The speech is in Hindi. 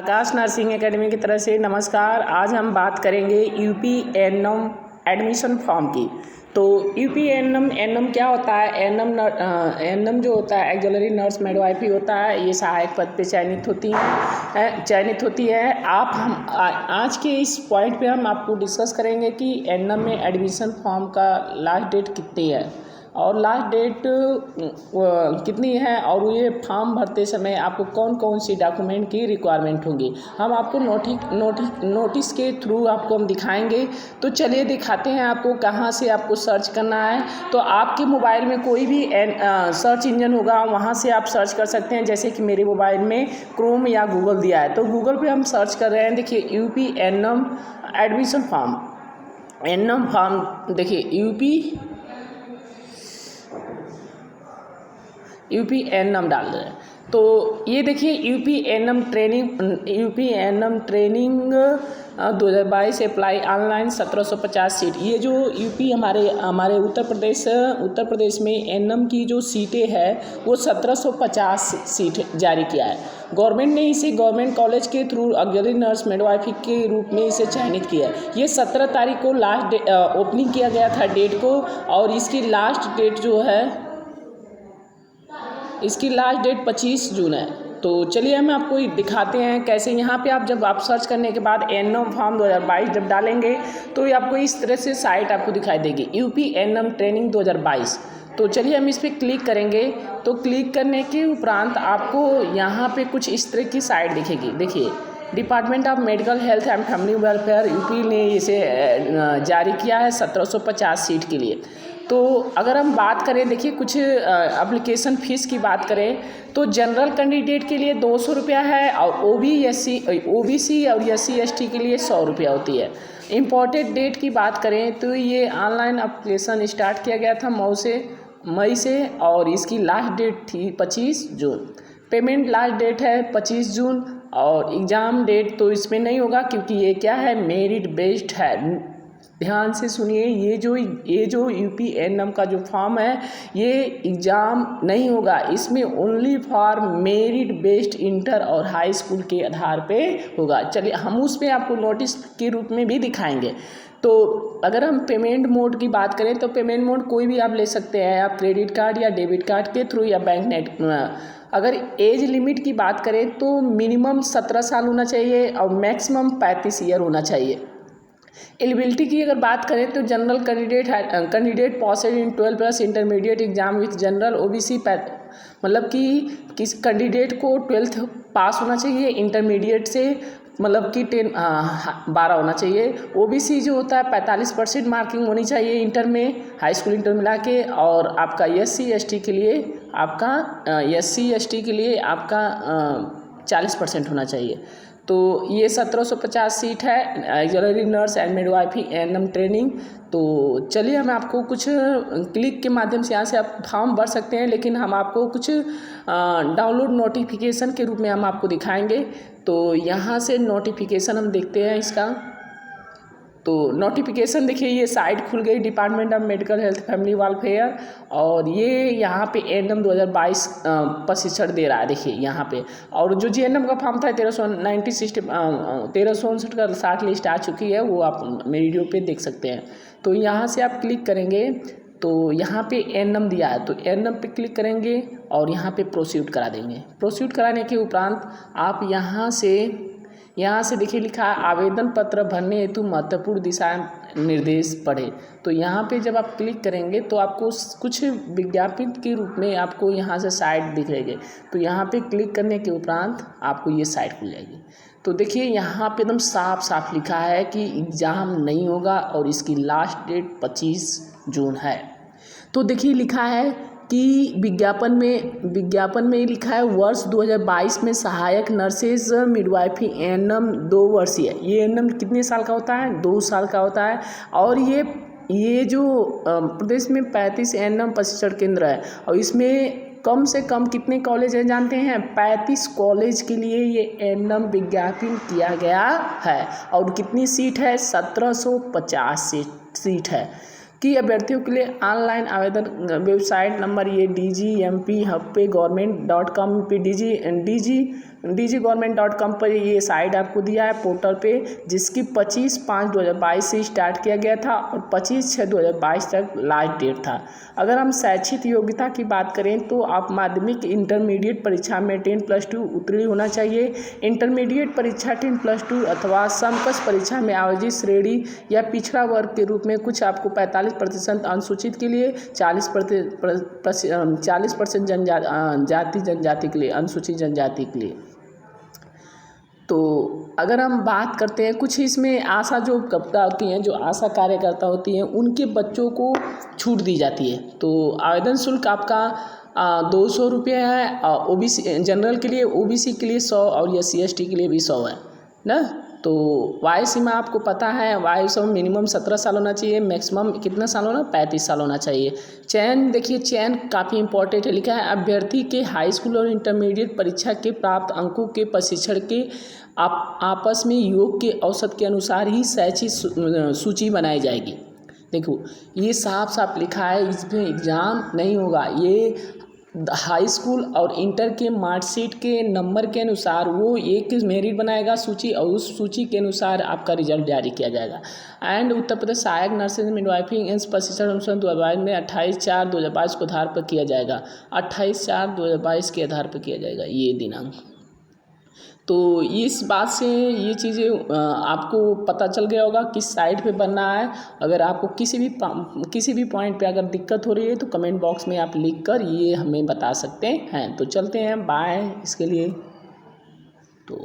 आकाश नर्सिंग एकेडमी की तरफ से नमस्कार। आज हम बात करेंगे यूपी एनएम एडमिशन फॉर्म की। तो यूपी एनएम क्या होता है? एनएम जो होता है एक्सलरी नर्स मिडवाइफरी होता है। ये सहायक पद पे चयनित होती है। आज के इस पॉइंट पे हम आपको डिस्कस करेंगे कि एनएम में एडमिशन फॉर्म का लास्ट डेट कितनी है और लास्ट डेट कितनी है, और ये फॉर्म भरते समय आपको कौन कौन सी डॉक्यूमेंट की रिक्वायरमेंट होगी, हम आपको नोटिस के थ्रू आपको हम दिखाएंगे। तो चलिए दिखाते हैं आपको कहाँ से आपको सर्च करना है। तो आपके मोबाइल में कोई भी सर्च इंजन होगा, वहाँ से आप सर्च कर सकते हैं। जैसे कि मेरे मोबाइल में क्रोम या गूगल दिया है, तो गूगल पे हम सर्च कर रहे हैं। देखिए UP ANM admission form, ANM form देखिए यूपी एनएम डाल रहे हैं। तो ये देखिए UP ANM training 2022 apply online 1750 seat. ये जो यूपी हमारे उत्तर प्रदेश में एनएम की जो सीटें हैं वो 1750 सीट जारी किया है। गवर्नमेंट ने इसे गवर्नमेंट कॉलेज के थ्रू ऑक्सिलरी नर्स मिडवाइफरी के रूप में इसे चयनित किया है। ये 17 तारीख को लास्ट ओपनिंग किया गया था डेट को, और इसकी लास्ट डेट जो है, इसकी लास्ट डेट 25 जून है। तो चलिए हम आपको दिखाते हैं कैसे। यहाँ पे जब आप सर्च करने के बाद एनएम फॉर्म 2022 जब डालेंगे तो ये आपको इस तरह से साइट आपको दिखाई देगी, यूपी एनएम ट्रेनिंग 2022। तो चलिए हम इस पर क्लिक करेंगे। तो क्लिक करने के उपरांत आपको यहाँ पे कुछ इस तरह की साइट दिखेगी। देखिए, department of medical health and family welfare UP ने इसे जारी किया है 1750 सीट के लिए। तो अगर हम बात करें, देखिए कुछ एप्लीकेशन फ़ीस की बात करें तो जनरल कैंडिडेट के लिए 200 रुपया है, और ओबीसी और SC/ST के लिए 100 रुपया होती है। इम्पोर्टेड डेट की बात करें तो ये ऑनलाइन एप्लीकेशन स्टार्ट किया गया था मई से, और इसकी लास्ट डेट थी 25 जून। पेमेंट लास्ट डेट है 25 जून, और एग्ज़ाम डेट तो इसमें नहीं होगा क्योंकि ये क्या है, मेरिट बेस्ड है। ध्यान से सुनिए, ये जो यूपी एनएम का जो फॉर्म है ये एग्ज़ाम नहीं होगा, इसमें only for merit based inter और हाई स्कूल के आधार पे होगा। चलिए हम उसमें आपको नोटिस के रूप में भी दिखाएंगे। तो अगर हम पेमेंट मोड की बात करें तो पेमेंट मोड कोई भी आप ले सकते हैं, आप क्रेडिट कार्ड या डेबिट कार्ड के थ्रू या बैंक नेट। अगर एज लिमिट की बात करें तो मिनिमम 17 साल होना चाहिए और मैक्सिमम 35 ईयर होना चाहिए। एलिजिबिलिटी की अगर बात करें तो general candidate passed in 12+ intermediate exam with general OBC, मतलब कि किस कैंडिडेट को 12th पास होना चाहिए, इंटरमीडिएट से मतलब कि 12 होना चाहिए। ओबीसी जो होता है 45% मार्किंग होनी चाहिए इंटर में, हाई स्कूल इंटर मिला के। और आपका SC/ST के लिए 40% होना चाहिए। तो ये 1750 सीट है auxiliary nurse and midwifery ANM training. तो चलिए हम आपको कुछ क्लिक के माध्यम से यहाँ से आप फॉर्म भर सकते हैं, लेकिन हम आपको कुछ डाउनलोड नोटिफिकेशन के रूप में हम आपको दिखाएंगे। तो यहाँ से नोटिफिकेशन हम देखते हैं इसका। तो नोटिफिकेशन देखिए, ये साइट खुल गई, department of medical health family welfare, और ये यहाँ पे एनएम 2022 प्रशिक्षण दे रहा है। देखिए यहाँ पे, और जो जीएनएम का फॉर्म था 1359 का 60 लिस्ट आ चुकी है, वो आप मेरे वीडियो पे देख सकते हैं। तो यहाँ से आप क्लिक करेंगे तो यहाँ पे एनएम दिया है, तो एनएम पे क्लिक करेंगे और यहाँ पे प्रोसीड करा देंगे। प्रोसीड कराने के उपरांत आप यहाँ से देखिए लिखा है आवेदन पत्र भरने हेतु महत्वपूर्ण दिशा निर्देश पढ़े। तो यहाँ पे जब आप क्लिक करेंगे तो आपको कुछ विज्ञापन के रूप में आपको यहाँ से साइट दिख रही है। तो यहाँ पे क्लिक करने के उपरांत आपको ये साइट खुल जाएगी। तो देखिए यहाँ पे एकदम साफ साफ लिखा है कि एग्ज़ाम नहीं होगा और इसकी लास्ट डेट 25 जून है। तो देखिए लिखा है कि विज्ञापन में लिखा है वर्ष 2022 में सहायक नर्सेज मिडवाइफरी एनएम 2 वर्षीय। ये एनएम कितने साल का होता है? 2 साल का होता है। और ये जो प्रदेश में 35 एनएम प्रशिक्षण केंद्र है, और इसमें कम से कम कितने कॉलेज हैं जानते हैं? 35 कॉलेज के लिए ये एनएम विज्ञापन किया गया है। और कितनी सीट है? 1750 सीट है। कि अभ्यर्थियों के लिए ऑनलाइन आवेदन वेबसाइट नंबर ये DGMP हब पे government.com पे dggovernment.com पर ये साइट आपको दिया है पोर्टल पे, जिसकी 25/5/2022 से स्टार्ट किया गया था और 25/6/2022 तक लास्ट डेट था। अगर हम शैक्षिक योग्यता की बात करें तो आप माध्यमिक इंटरमीडिएट परीक्षा में 10+2 उत्तीर्ण होना चाहिए। इंटरमीडिएट परीक्षा 10+2 अथवा समकक्ष परीक्षा में आयोजित श्रेणी या पिछड़ा वर्ग के रूप में कुछ आपको 45% अनुसूचित के लिए, 40% जनजाति के लिए, अनुसूचित जनजाति के लिए। तो अगर हम बात करते हैं कुछ इसमें आशा जो करता होती हैं, जो आशा कार्यकर्ता होती हैं, उनके बच्चों को छूट दी जाती है। तो आवेदन शुल्क आपका 200 रुपये है। ओबीसी जनरल के लिए, ओबीसी के लिए 100 और SC ST के लिए भी 100 है ना। तो वायु सीमा आपको पता है, वायु सीमा मिनिमम 17 साल होना चाहिए, मैक्सिमम कितना साल होना, 35 साल होना चाहिए। चयन देखिए, चयन काफ़ी इंपॉर्टेंट है, लिखा है अभ्यर्थी के हाई स्कूल और इंटरमीडिएट परीक्षा के प्राप्त अंकों के प्रशिक्षण के आपस में योग के औसत के अनुसार ही शैक्षिक सूची बनाई जाएगी। देखो ये साफ साफ लिखा है, इसमें एग्ज़ाम नहीं होगा। ये हाई स्कूल और इंटर के मार्कशीट के नंबर के अनुसार वो एक मेरिट बनाएगा सूची, और उस सूची के अनुसार आपका रिजल्ट जारी किया जाएगा। एंड उत्तर प्रदेश सहायक नर्सिंग मिडवाइफरी एंड प्रशिक्षण अनुसार 2022 में 28/4/2022 को आधार पर किया जाएगा। 28/4/2022 के आधार पर किया जाएगा ये दिनांक। तो इस बात से ये चीज़ें आपको पता चल गया होगा किस साइट पे बनना है। अगर आपको किसी भी पॉइंट पे अगर दिक्कत हो रही है तो कमेंट बॉक्स में आप लिख कर ये हमें बता सकते हैं। तो चलते हैं, बाय इसके लिए। तो